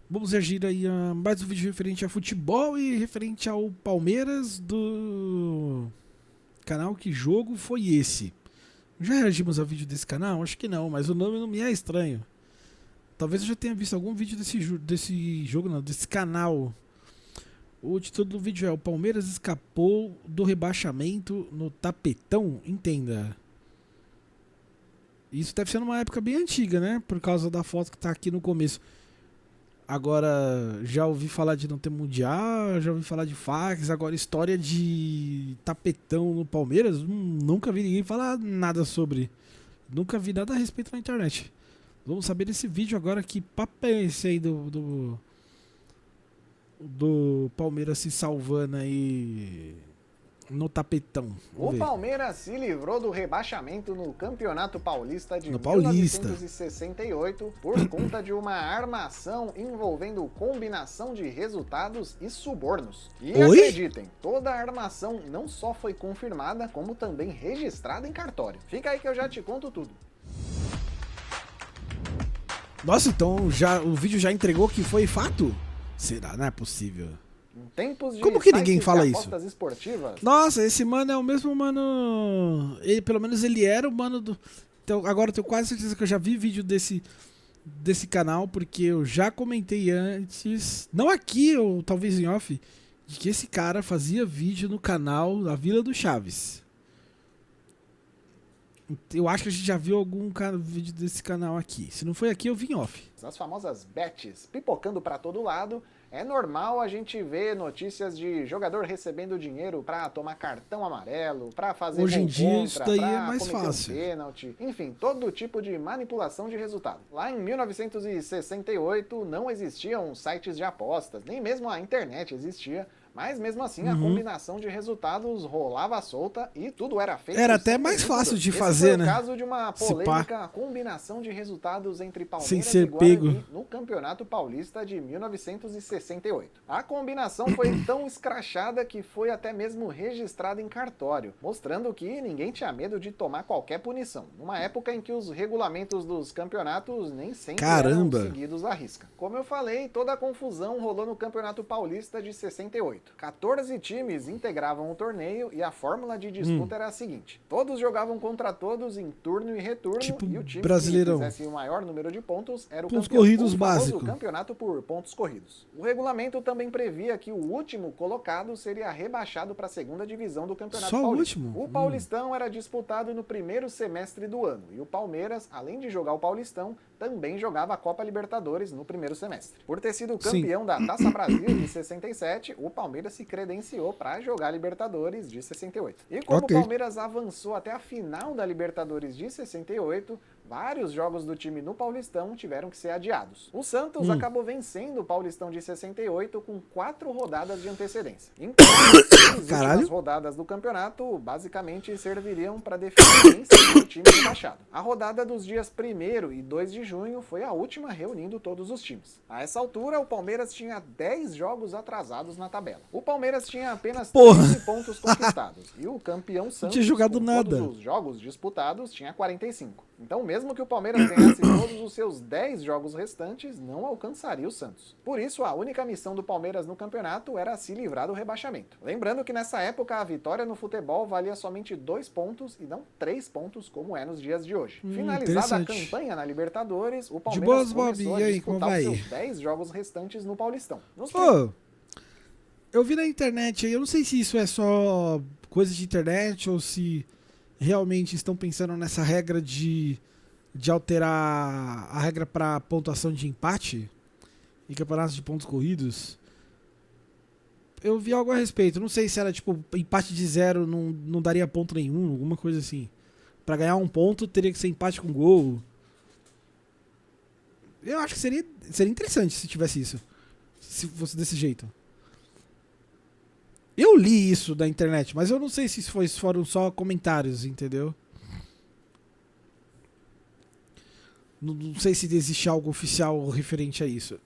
Vamos reagir aí a mais um vídeo referente a futebol e referente ao Palmeiras do canal Que Jogo Foi Esse? Já reagimos a vídeo desse canal? Acho que não, mas o nome não me é estranho. Talvez eu já tenha visto algum vídeo desse jogo, não, desse canal. O título do vídeo é: O Palmeiras escapou do rebaixamento no tapetão? Entenda. Isso deve ser numa época bem antiga, né? Por causa da foto que tá aqui no começo. Agora, já ouvi falar de não ter mundial, já ouvi falar de fax, agora história de tapetão no Palmeiras, nunca vi ninguém falar nada sobre. Nunca vi nada a respeito na internet. Vamos saber desse vídeo agora, que papo é esse aí do Palmeiras se salvando aí no tapetão. Vamos O ver. Palmeiras se livrou do rebaixamento no Campeonato Paulista de No Paulista. 1968 por conta de uma armação envolvendo combinação de resultados e subornos. E Oi? acreditem, toda a armação não só foi confirmada, como também registrada em cartório. Fica aí que eu já te conto tudo. Nossa, então o vídeo já entregou que foi fato? Será? Não é possível. Em tempos de Como que ninguém sites fala de isso? apostas esportivas, Nossa, esse mano é o mesmo mano. Ele, pelo menos ele era o mano do. Então, agora eu tenho quase certeza que eu já vi vídeo desse canal, porque eu já comentei antes, não aqui ou talvez em off, de que esse cara fazia vídeo no canal da Vila do Chaves. Eu acho que a gente já viu algum vídeo desse canal aqui. Se não foi aqui, eu vim off. as famosas bets pipocando para todo lado, é normal a gente ver notícias de jogador recebendo dinheiro para tomar cartão amarelo, para fazer Hoje em gol dia contra, isso daí é pra mais cometer fácil. um pênalti, enfim, todo tipo de manipulação de resultado. Lá em 1968 não existiam sites de apostas, nem mesmo a internet existia, mas mesmo assim a combinação de resultados rolava solta e tudo era feito Era até sem mais nenhum fácil pudor. de Esse fazer, foi o né? caso de uma Se pá. polêmica combinação de resultados entre Sem Palmeiras ser e Guarani pego. no Campeonato Paulista de 1968. A combinação foi tão escrachada que foi até mesmo registrada em cartório, mostrando que ninguém tinha medo de tomar qualquer punição, numa época em que os regulamentos dos campeonatos nem sempre Caramba. eram seguidos à risca. Como eu falei, toda a confusão rolou no Campeonato Paulista de 68. 14 times integravam o torneio e a fórmula de disputa era a seguinte: todos jogavam contra todos em turno e retorno, Tipo e o time Brasileirão. que fizesse o maior número de pontos era o Pontos campeão. corridos O famoso básico. campeonato por pontos corridos. O regulamento também previa que o último colocado seria rebaixado para a segunda divisão do Campeonato Só o Paulista. último? O Paulistão era disputado no primeiro semestre do ano, e o Palmeiras, além de jogar o Paulistão, também jogava a Copa Libertadores no primeiro semestre. Por ter sido campeão da Taça Brasil de 67, o Palmeiras se credenciou para jogar a Libertadores de 68. E como o Palmeiras avançou até a final da Libertadores de 68, vários jogos do time no Paulistão tiveram que ser adiados. O Santos acabou vencendo o Paulistão de 68 com 4 rodadas de antecedência. Então, as últimas rodadas do campeonato basicamente serviriam para definir quem seria o time rebaixado. A rodada dos dias 1º e 2 de junho foi a última reunindo todos os times. A essa altura, o Palmeiras tinha 10 jogos atrasados na tabela. O Palmeiras tinha apenas 13 pontos conquistados e o campeão Santos, tinha jogado com nada. todos os jogos disputados, tinha 45. Então, mesmo que o Palmeiras ganhasse todos os seus 10 jogos restantes, não alcançaria o Santos. Por isso, a única missão do Palmeiras no campeonato era se livrar do rebaixamento. Lembrando que nessa época a vitória no futebol valia somente 2 pontos e não 3 pontos, como é nos dias de hoje. Finalizada a campanha na Libertadores, o Palmeiras começou a disputar os seus 10 jogos restantes no Paulistão. Eu vi na internet aí, eu não sei se isso é só coisa de internet ou se realmente estão pensando nessa regra de alterar a regra para pontuação de empate em campeonatos de pontos corridos. Eu vi algo a respeito, não sei se era tipo empate de 0 não daria ponto nenhum, alguma coisa assim. Para ganhar um ponto teria que ser empate com gol. Eu acho que seria interessante se tivesse isso, se fosse desse jeito. Eu li isso da internet, mas eu não sei se foram só comentários, entendeu? Não sei se existe algo oficial referente a isso.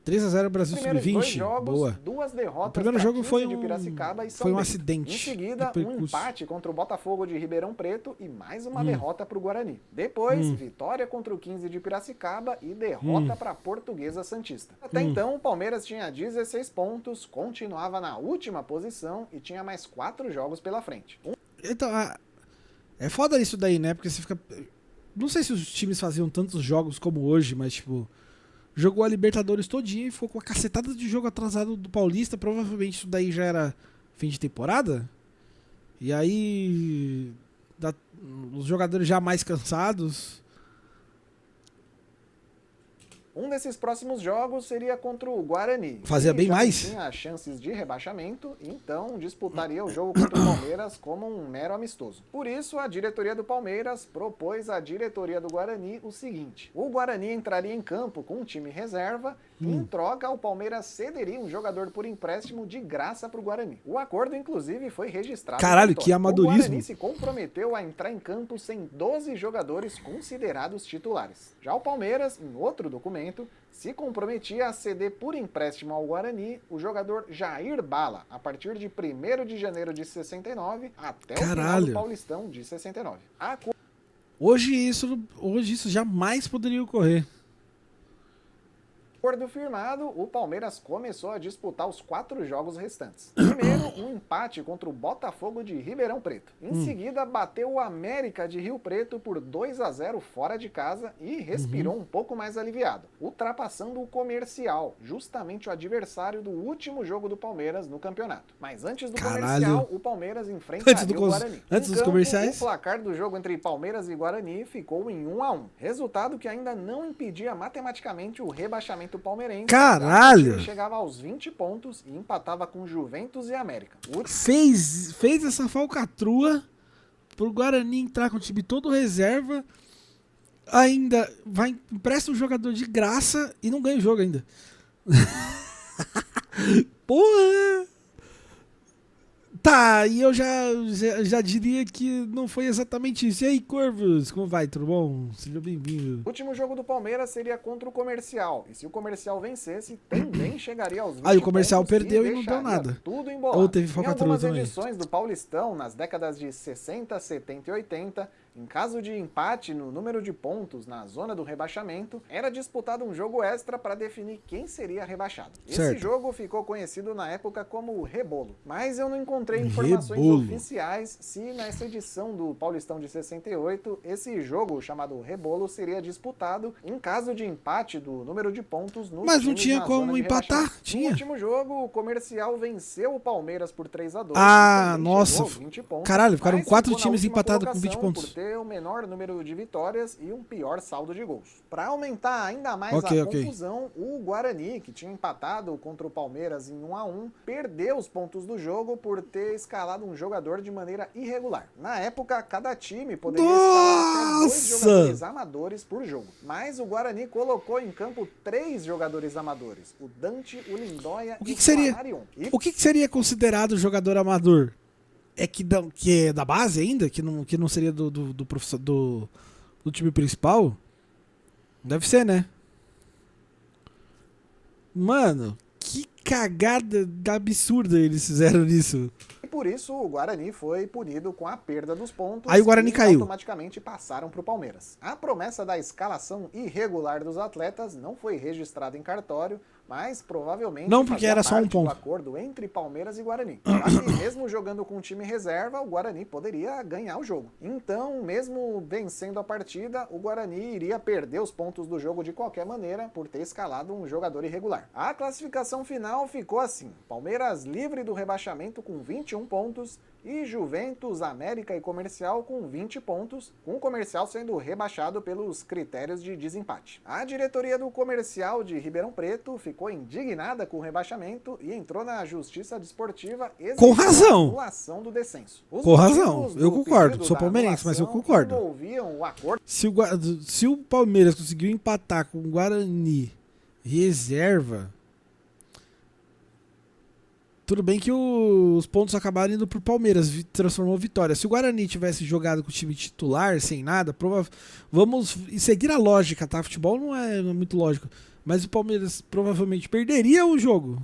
3-0 Brasil Primeiros dois Sub-20. jogos, Boa. 2 derrotas O primeiro pra jogo 15 foi de um, Piracicaba e São foi um Bento. acidente. Em seguida, de um percurso. empate contra o Botafogo de Ribeirão Preto e mais uma derrota para o Guarani. Depois, vitória contra o 15 de Piracicaba e derrota para a Portuguesa Santista. Até então, o Palmeiras tinha 16 pontos, continuava na última posição e tinha mais 4 jogos pela frente. Então, é foda isso daí, né? Porque você fica... Não sei se os times faziam tantos jogos como hoje, mas, tipo... Jogou a Libertadores todinha e ficou com uma cacetada de jogo atrasado do Paulista. Provavelmente isso daí já era fim de temporada. E aí... os jogadores já mais cansados... Um desses próximos jogos seria contra o Guarani. Fazia bem já mais. Tinha chances de rebaixamento, então disputaria o jogo contra o Palmeiras como um mero amistoso. Por isso, a diretoria do Palmeiras propôs à diretoria do Guarani o seguinte: o Guarani entraria em campo com um time reserva e, em troca, o Palmeiras cederia um jogador por empréstimo de graça para o Guarani. O acordo, inclusive, foi registrado. Caralho, que amadorismo. O Guarani se comprometeu a entrar em campo sem 12 jogadores considerados titulares. Já o Palmeiras, em outro documento, se comprometia a ceder por empréstimo ao Guarani o jogador Jair Bala, a partir de 1º de janeiro de 69 até o final do Paulistão de 69. Hoje isso jamais poderia ocorrer. Acordo firmado, o Palmeiras começou a disputar os 4 jogos restantes. Primeiro, um empate contra o Botafogo de Ribeirão Preto. Em seguida, bateu o América de Rio Preto por 2-0 fora de casa e respirou um pouco mais aliviado, ultrapassando o Comercial, justamente o adversário do último jogo do Palmeiras no campeonato. Mas antes do Comercial, o Palmeiras enfrentaria o Guarani. Antes dos comerciais? O placar do jogo entre Palmeiras e Guarani ficou em 1-1, resultado que ainda não impedia matematicamente o rebaixamento palmeirense. Caralho! Ele chegava aos 20 pontos e empatava com Juventus e América. Fez essa falcatrua pro Guarani entrar com o time todo reserva, ainda empresta um jogador de graça e não ganha o jogo ainda. Porra! Tá, e eu já diria que não foi exatamente isso. E aí, Corvos, como vai? Tudo bom? Seja bem-vindo. O último jogo do Palmeiras seria contra o Comercial. E se o Comercial vencesse, também chegaria aos 20 Aí o Comercial pontos perdeu e não deu nada. Tudo embolado. Ou teve falcatrua também. Em algumas edições do Paulistão, nas décadas de 60, 70 e 80, em caso de empate no número de pontos na zona do rebaixamento, era disputado um jogo extra para definir quem seria rebaixado. Esse jogo ficou conhecido na época como Rebolo. Mas eu não encontrei informações oficiais se nessa edição do Paulistão de 68 esse jogo chamado Rebolo seria disputado em caso de empate do número de pontos nos Mas não tinha como empatar? Tinha. No último jogo, o Comercial venceu o Palmeiras por 3-2. Ah, nossa. 20 pontos, caralho, ficaram 4 times empatados com 20 por pontos. ter o menor número de vitórias e um pior saldo de gols. Para aumentar ainda mais a confusão, o Guarani, que tinha empatado contra o Palmeiras em 1-1, perdeu os pontos do jogo por ter escalado um jogador de maneira irregular. Na época, cada time poderia escalar até 2 jogadores amadores por jogo. Mas o Guarani colocou em campo 3 jogadores amadores: o Dante, o Lindóia e o Flamarion. O que seria considerado jogador amador? É que é da base ainda? Que não seria do time principal? Deve ser, né? Mano, que cagada absurda eles fizeram nisso. E por isso o Guarani foi punido com a perda dos pontos. Aí o Guarani caiu. Automaticamente passaram para o Palmeiras. A promessa da escalação irregular dos atletas não foi registrada em cartório, mas provavelmente não, porque era só um ponto. Do acordo entre Palmeiras e Guarani. Assim, mesmo jogando com o time reserva, o Guarani poderia ganhar o jogo. Então, mesmo vencendo a partida, o Guarani iria perder os pontos do jogo de qualquer maneira por ter escalado um jogador irregular. A classificação final ficou assim: Palmeiras livre do rebaixamento com 21 pontos e Juventus, América e Comercial com 20 pontos, com o Comercial sendo rebaixado pelos critérios de desempate. A diretoria do Comercial de Ribeirão Preto ficou indignada com o rebaixamento e entrou na Justiça Desportiva exigindo a anulação do descenso. Com razão, eu concordo, sou palmeirense, mas eu concordo. O acordo. Se o Palmeiras conseguiu empatar com o Guarani reserva, tudo bem que os pontos acabaram indo pro Palmeiras, transformou vitória. Se o Guarani tivesse jogado com o time titular, sem nada, vamos seguir a lógica, tá? Futebol não é muito lógico. Mas o Palmeiras provavelmente perderia o jogo.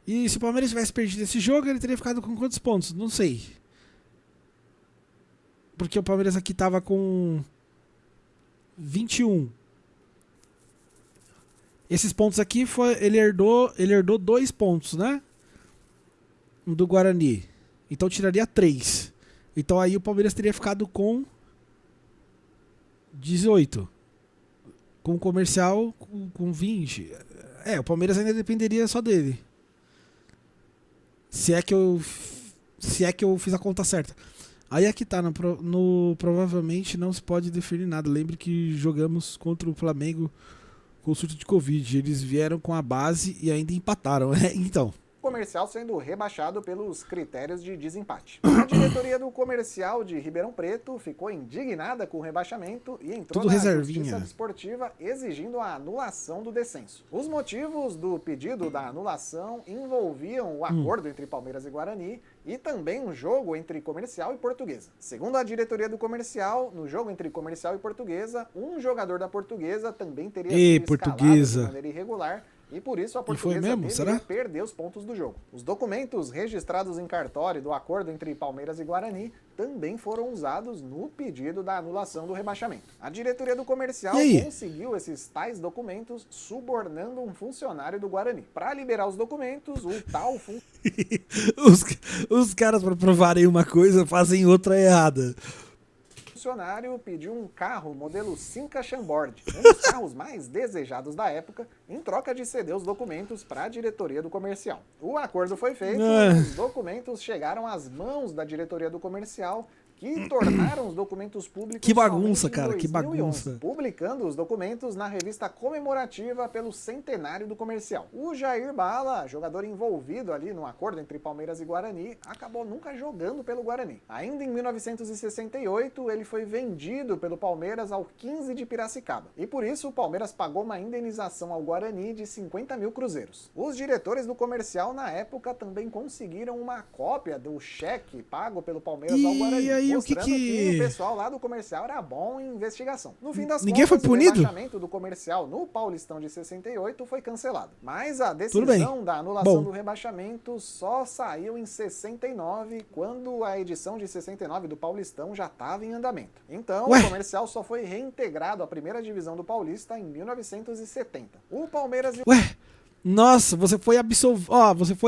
E se o Palmeiras tivesse perdido esse jogo, ele teria ficado com quantos pontos? Não sei. Porque o Palmeiras aqui tava com 21. Esses pontos aqui, ele herdou 2 pontos, né? Do Guarani. Então tiraria 3. Então aí o Palmeiras teria ficado com 18. Com o Comercial com 20. O Palmeiras ainda dependeria só dele. Se é que eu fiz a conta certa. Aí aqui tá, provavelmente não se pode definir nada. Lembre que jogamos contra o Flamengo com surto de Covid. Eles vieram com a base e ainda empataram. Então. Comercial sendo rebaixado pelos critérios de desempate. A diretoria do Comercial de Ribeirão Preto ficou indignada com o rebaixamento e entrou na Justiça Desportiva exigindo a anulação do descenso. Os motivos do pedido da anulação envolviam o acordo entre Palmeiras e Guarani e também um jogo entre Comercial e Portuguesa. Segundo a diretoria do Comercial, no jogo entre Comercial e Portuguesa, um jogador da Portuguesa também teria sido escalado de maneira irregular. E por isso a Portuguesa deveria perder os pontos do jogo. Os documentos registrados em cartório do acordo entre Palmeiras e Guarani também foram usados no pedido da anulação do rebaixamento. A diretoria do Comercial conseguiu esses tais documentos subornando um funcionário do Guarani. Para liberar os documentos, o tal os caras, para provarem uma coisa, fazem outra errada. Funcionário pediu um carro modelo Simca Chambord, um dos carros mais desejados da época, em troca de ceder os documentos para a diretoria do Comercial. O acordo foi feito e os documentos chegaram às mãos da diretoria do Comercial, que tornaram os documentos públicos. Que bagunça, cara, que bagunça. Publicando os documentos na revista comemorativa pelo centenário do Comercial. O Jair Bala, jogador envolvido ali no acordo entre Palmeiras e Guarani, acabou nunca jogando pelo Guarani. Ainda em 1968, ele foi vendido pelo Palmeiras ao 15 de Piracicaba. E por isso o Palmeiras pagou uma indenização ao Guarani de 50 mil cruzeiros. Os diretores do Comercial, na época, também conseguiram uma cópia do cheque pago pelo Palmeiras ao Guarani. Aí, mostrando que o pessoal lá do Comercial era bom em investigação. No fim das Ninguém contas, foi punido? O rebaixamento do Comercial no Paulistão de 68 foi cancelado. Mas a decisão da anulação do rebaixamento só saiu em 69, quando a edição de 69 do Paulistão já estava em andamento. Então, o Comercial só foi reintegrado à primeira divisão do Paulista em 1970. O Palmeiras... Nossa, você foi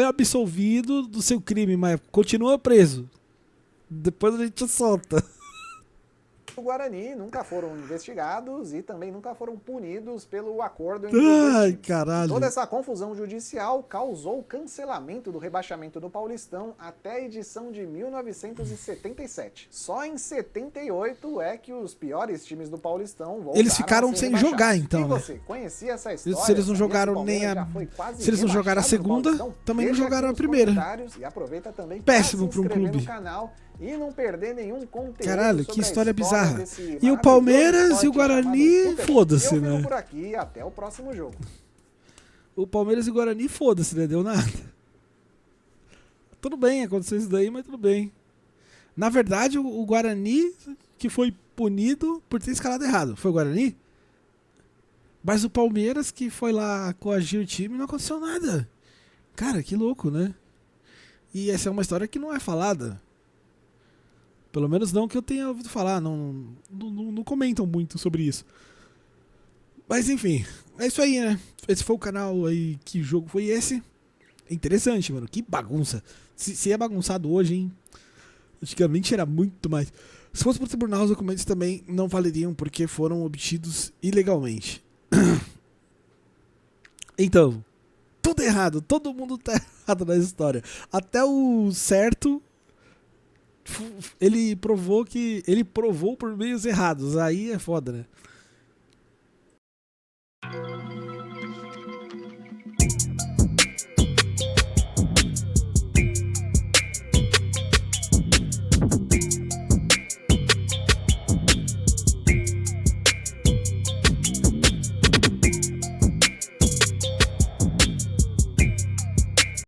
absolvido do seu crime, mas continua preso. Depois a gente solta. O Guarani nunca foram investigados e também nunca foram punidos pelo acordo entre os dois times. Caralho. Toda essa confusão judicial causou o cancelamento do rebaixamento do Paulistão até a edição de 1977. Só em 78 é que os piores times do Paulistão voltaram. Eles ficaram sem jogar, então. E você conhecia essa história? Se eles não jogaram nem a... Se eles não jogaram a segunda, também não jogaram a primeira. E aproveita também péssimo para um clube. No canal e não perder nenhum conteúdo. Caralho, que história bizarra. E o Palmeiras e o Guarani, foda-se, né? Por aqui, até o próximo jogo. O Palmeiras e o Guarani, foda-se, né? Deu nada. Tudo bem, aconteceu isso daí, mas tudo bem. Na verdade, o Guarani que foi punido por ter escalado errado. Foi o Guarani? Mas o Palmeiras que foi lá coagir o time, não aconteceu nada. Cara, que louco, né? E essa é uma história que não é falada. Pelo menos não que eu tenha ouvido falar, não comentam muito sobre isso. Mas enfim, é isso aí, né? Esse foi o canal aí, que jogo foi esse? É interessante, mano, que bagunça. Se é bagunçado hoje, hein? Antigamente era muito mais. Se fosse pro tribunal, os documentos também não valeriam porque foram obtidos ilegalmente. Então, tudo errado, todo mundo tá errado na história. Até o certo... Ele provou por meios errados. Aí é foda, né?